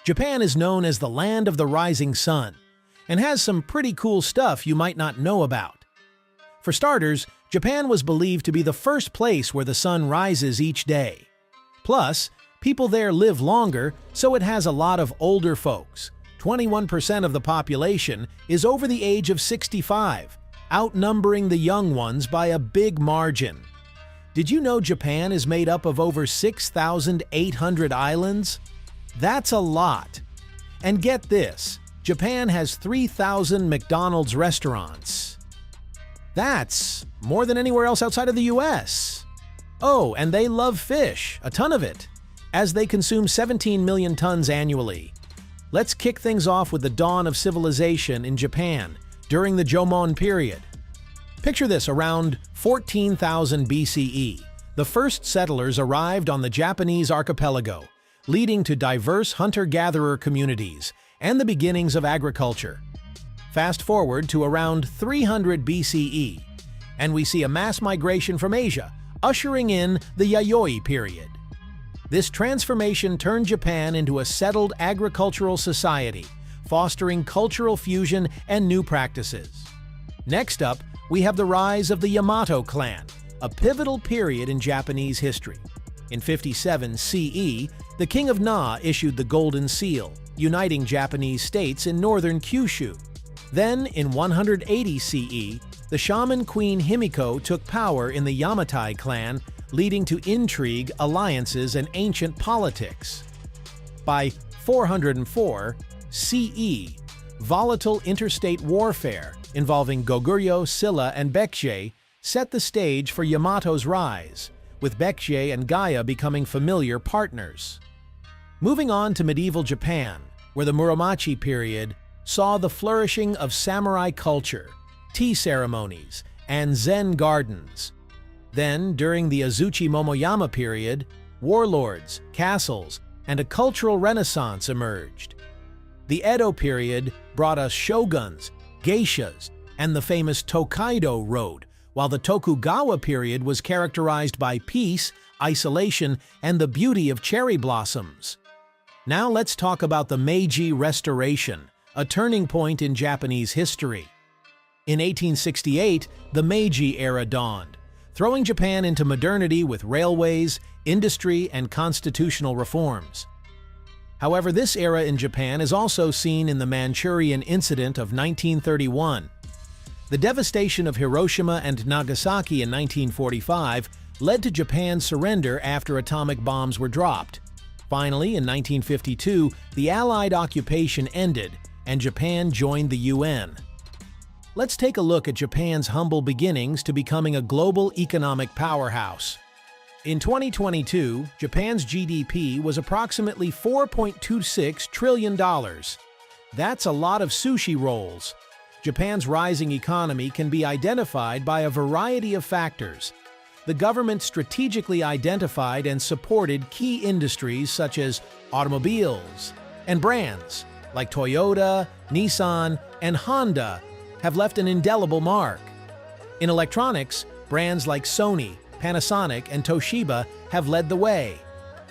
Japan is known as the land of the rising sun and has some pretty cool stuff you might not know about. For starters, Japan was believed to be the first place where the sun rises each day. Plus, people there live longer, so it has a lot of older folks. 21% of the population is over the age of 65, outnumbering the young ones by a big margin. Did you know Japan is made up of over 6,800 islands? That's a lot. And get this, Japan has 3,000 McDonald's restaurants. That's more than anywhere else outside of the US. Oh, and they love fish, a ton of it, as they consume 17 million tons annually. Let's kick things off with the dawn of civilization in Japan during the Jomon period. Picture this, around 14,000 BCE, the first settlers arrived on the Japanese archipelago, leading to diverse hunter-gatherer communities and the beginnings of agriculture. Fast forward to around 300 BCE, and we see a mass migration from Asia, ushering in the Yayoi period. This transformation turned Japan into a settled agricultural society, fostering cultural fusion and new practices. Next up, we have the rise of the Yamato clan, a pivotal period in Japanese history. In 57 CE, the king of Na issued the Golden Seal, uniting Japanese states in northern Kyushu. Then, in 180 CE, the shaman queen Himiko took power in the Yamatai clan, leading to intrigue, alliances, and ancient politics. By 404 CE, volatile interstate warfare involving Goguryeo, Silla, and Baekje set the stage for Yamato's rise, with Baekje and Gaia becoming familiar partners. Moving on to medieval Japan, where the Muromachi period saw the flourishing of samurai culture, tea ceremonies, and Zen gardens. Then, during the Azuchi Momoyama period, warlords, castles, and a cultural renaissance emerged. The Edo period brought us shoguns, geishas, and the famous Tokaido Road, while the Tokugawa period was characterized by peace, isolation, and the beauty of cherry blossoms. Now let's talk about the Meiji Restoration, a turning point in Japanese history. In 1868, the Meiji era dawned, throwing Japan into modernity with railways, industry, and constitutional reforms. However, this era in Japan is also seen in the Manchurian Incident of 1931. The devastation of Hiroshima and Nagasaki in 1945 led to Japan's surrender after atomic bombs were dropped. Finally, in 1952, the Allied occupation ended, and Japan joined the UN. Let's take a look at Japan's humble beginnings to becoming a global economic powerhouse. In 2022, Japan's GDP was approximately $4.26 trillion. That's a lot of sushi rolls. Japan's rising economy can be identified by a variety of factors. The government strategically identified and supported key industries such as automobiles, and brands like Toyota, Nissan, and Honda have left an indelible mark. In electronics, brands like Sony, Panasonic, and Toshiba have led the way.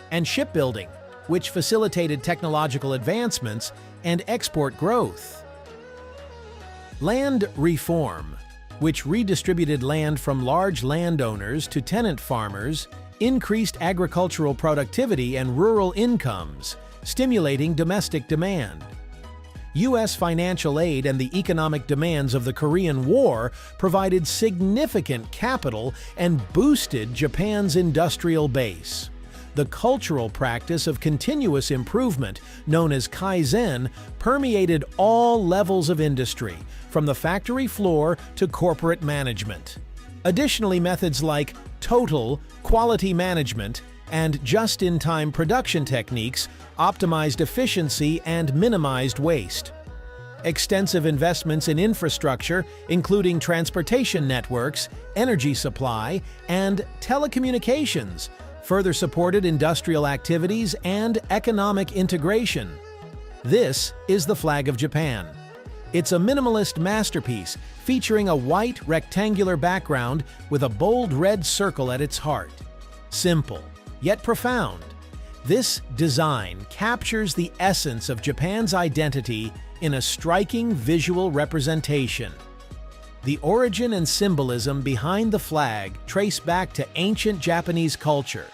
And shipbuilding, which facilitated technological advancements and export growth. Land reform, which redistributed land from large landowners to tenant farmers, increased agricultural productivity and rural incomes, stimulating domestic demand. U.S. financial aid and the economic demands of the Korean War provided significant capital and boosted Japan's industrial base. The cultural practice of continuous improvement, known as Kaizen, permeated all levels of industry, from the factory floor to corporate management. Additionally, methods like total quality management and just-in-time production techniques optimized efficiency and minimized waste. Extensive investments in infrastructure, including transportation networks, energy supply, and telecommunications, further supported industrial activities and economic integration. This is the flag of Japan. It's a minimalist masterpiece featuring a white rectangular background with a bold red circle at its heart. Simple, yet profound. This design captures the essence of Japan's identity in a striking visual representation. The origin and symbolism behind the flag trace back to ancient Japanese culture,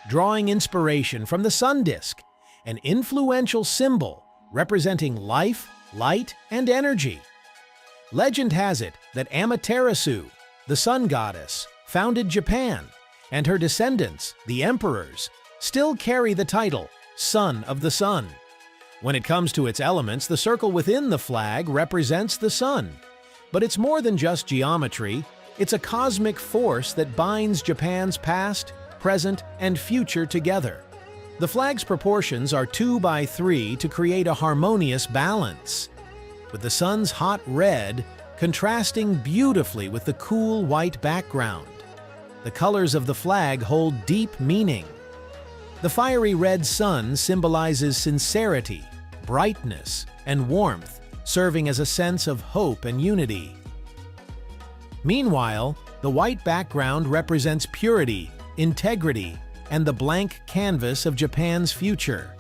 drawing inspiration from the sun disk, an influential symbol representing life, light, and energy. Legend has it that Amaterasu, the sun goddess, founded Japan, and her descendants, the emperors, still carry the title Son of the Sun. When it comes to its elements, the circle within the flag represents the sun. But it's more than just geometry, it's a cosmic force that binds Japan's past, present, and future together. The flag's proportions are 2 by 3 to create a harmonious balance, with the sun's hot red contrasting beautifully with the cool white background. The colors of the flag hold deep meaning. The fiery red sun symbolizes sincerity, brightness, and warmth, serving as a sense of hope and unity. Meanwhile, the white background represents purity, integrity, and the blank canvas of Japan's future.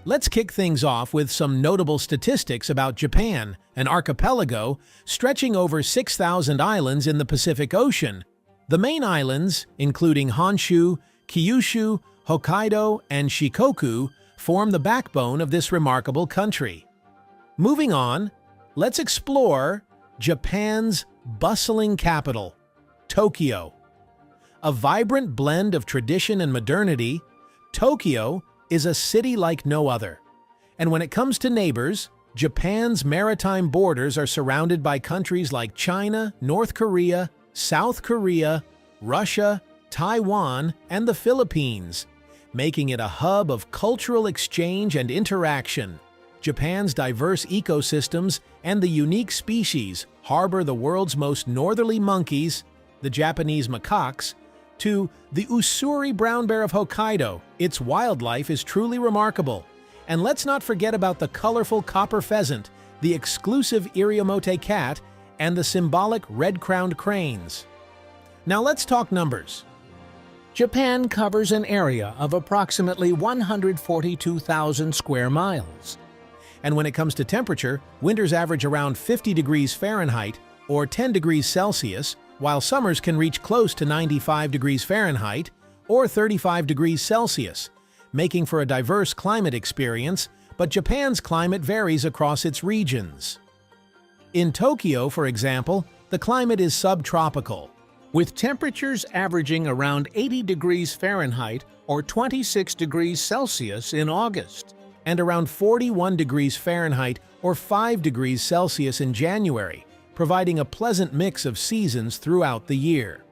Let's kick things off with some notable statistics about Japan, an archipelago stretching over 6,000 islands in the Pacific Ocean. The main islands, including Honshu, Kyushu, Hokkaido, and Shikoku, form the backbone of this remarkable country. Moving on, let's explore Japan's bustling capital, Tokyo. A vibrant blend of tradition and modernity, Tokyo is a city like no other. And when it comes to neighbors, Japan's maritime borders are surrounded by countries like China, North Korea, South Korea, Russia, Taiwan, and the Philippines, making it a hub of cultural exchange and interaction. Japan's diverse ecosystems and the unique species harbor the world's most northerly monkeys, the Japanese macaques, to the Ussuri brown bear of Hokkaido. Its wildlife is truly remarkable. And let's not forget about the colorful copper pheasant, the exclusive Iriomote cat, and the symbolic red-crowned cranes. Now let's talk numbers. Japan covers an area of approximately 142,000 square miles. And when it comes to temperature, winters average around 50 degrees Fahrenheit or 10 degrees Celsius, while summers can reach close to 95 degrees Fahrenheit or 35 degrees Celsius, making for a diverse climate experience, but Japan's climate varies across its regions. In Tokyo, for example, the climate is subtropical, with temperatures averaging around 80 degrees Fahrenheit or 26 degrees Celsius in August, and around 41 degrees Fahrenheit or 5 degrees Celsius in January, providing a pleasant mix of seasons throughout the year.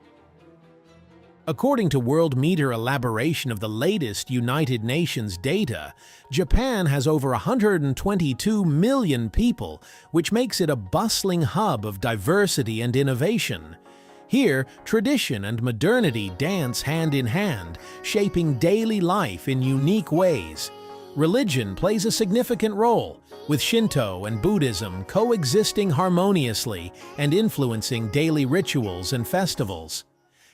According to World Meter elaboration of the latest United Nations data, Japan has over 122 million people, which makes it a bustling hub of diversity and innovation. Here, tradition and modernity dance hand in hand, shaping daily life in unique ways. Religion plays a significant role, with Shinto and Buddhism coexisting harmoniously and influencing daily rituals and festivals.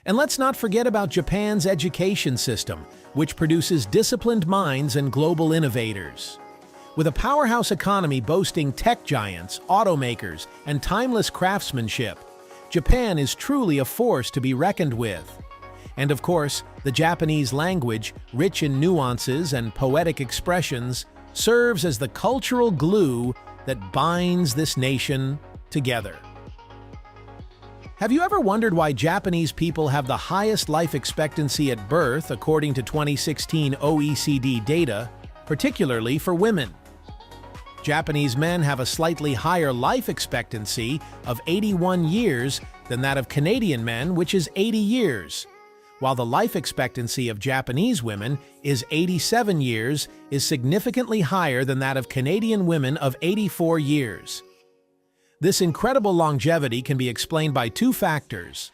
And let's not forget about Japan's education system, which produces disciplined minds and global innovators. With a powerhouse economy boasting tech giants, automakers, and timeless craftsmanship, Japan is truly a force to be reckoned with. And of course, the Japanese language, rich in nuances and poetic expressions, serves as the cultural glue that binds this nation together. Have you ever wondered why Japanese people have the highest life expectancy at birth according to 2016 OECD data, particularly for women? Japanese men have a slightly higher life expectancy of 81 years than that of Canadian men, which is 80 years. While the life expectancy of Japanese women is 87 years, is significantly higher than that of Canadian women of 84 years. This incredible longevity can be explained by two factors: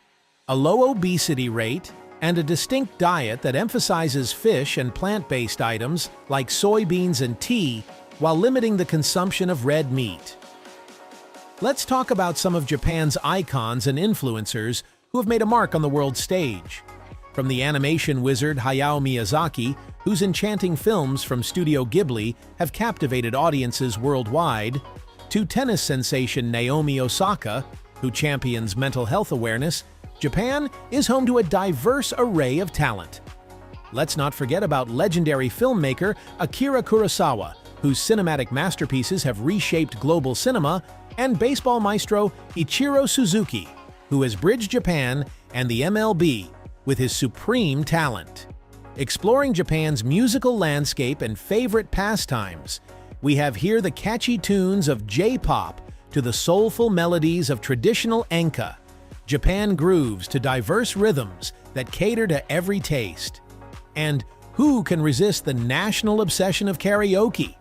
a low obesity rate and a distinct diet that emphasizes fish and plant-based items like soybeans and tea, while limiting the consumption of red meat. Let's talk about some of Japan's icons and influencers who have made a mark on the world stage. From the animation wizard Hayao Miyazaki whose enchanting films from Studio Ghibli have captivated audiences worldwide, to tennis sensation Naomi Osaka, who champions mental health awareness, Japan is home to a diverse array of talent. Let's not forget about legendary filmmaker Akira Kurosawa, whose cinematic masterpieces have reshaped global cinema, and baseball maestro Ichiro Suzuki, who has bridged Japan and the MLB with his supreme talent. Exploring Japan's musical landscape and favorite pastimes, we have here the catchy tunes of J-pop to the soulful melodies of traditional enka. Japan grooves to diverse rhythms that cater to every taste. And who can resist the national obsession of karaoke?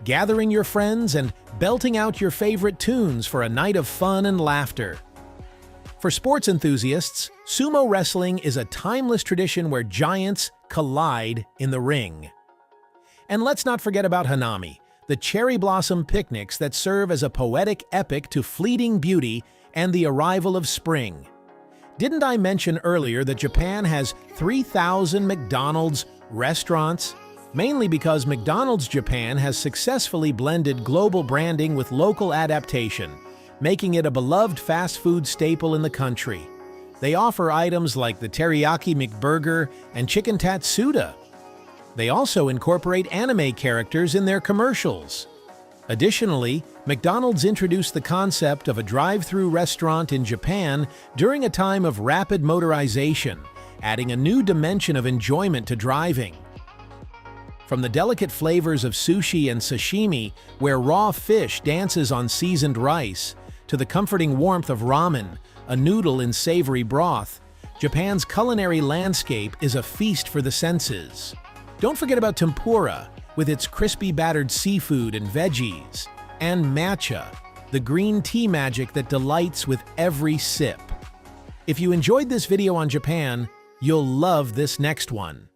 Gathering your friends and belting out your favorite tunes for a night of fun and laughter. For sports enthusiasts, sumo wrestling is a timeless tradition where giants collide in the ring. And let's not forget about Hanami, the cherry blossom picnics that serve as a poetic epic to fleeting beauty and the arrival of spring. Didn't I mention earlier that Japan has 3,000 McDonald's restaurants? Mainly because McDonald's Japan has successfully blended global branding with local adaptation, making it a beloved fast food staple in the country. They offer items like the teriyaki McBurger and chicken tatsuda. They also incorporate anime characters in their commercials. Additionally, McDonald's introduced the concept of a drive-through restaurant in Japan during a time of rapid motorization, adding a new dimension of enjoyment to driving. From the delicate flavors of sushi and sashimi, where raw fish dances on seasoned rice, to the comforting warmth of ramen, a noodle in savory broth, Japan's culinary landscape is a feast for the senses. Don't forget about tempura, with its crispy battered seafood and veggies, and matcha, the green tea magic that delights with every sip. If you enjoyed this video on Japan, you'll love this next one.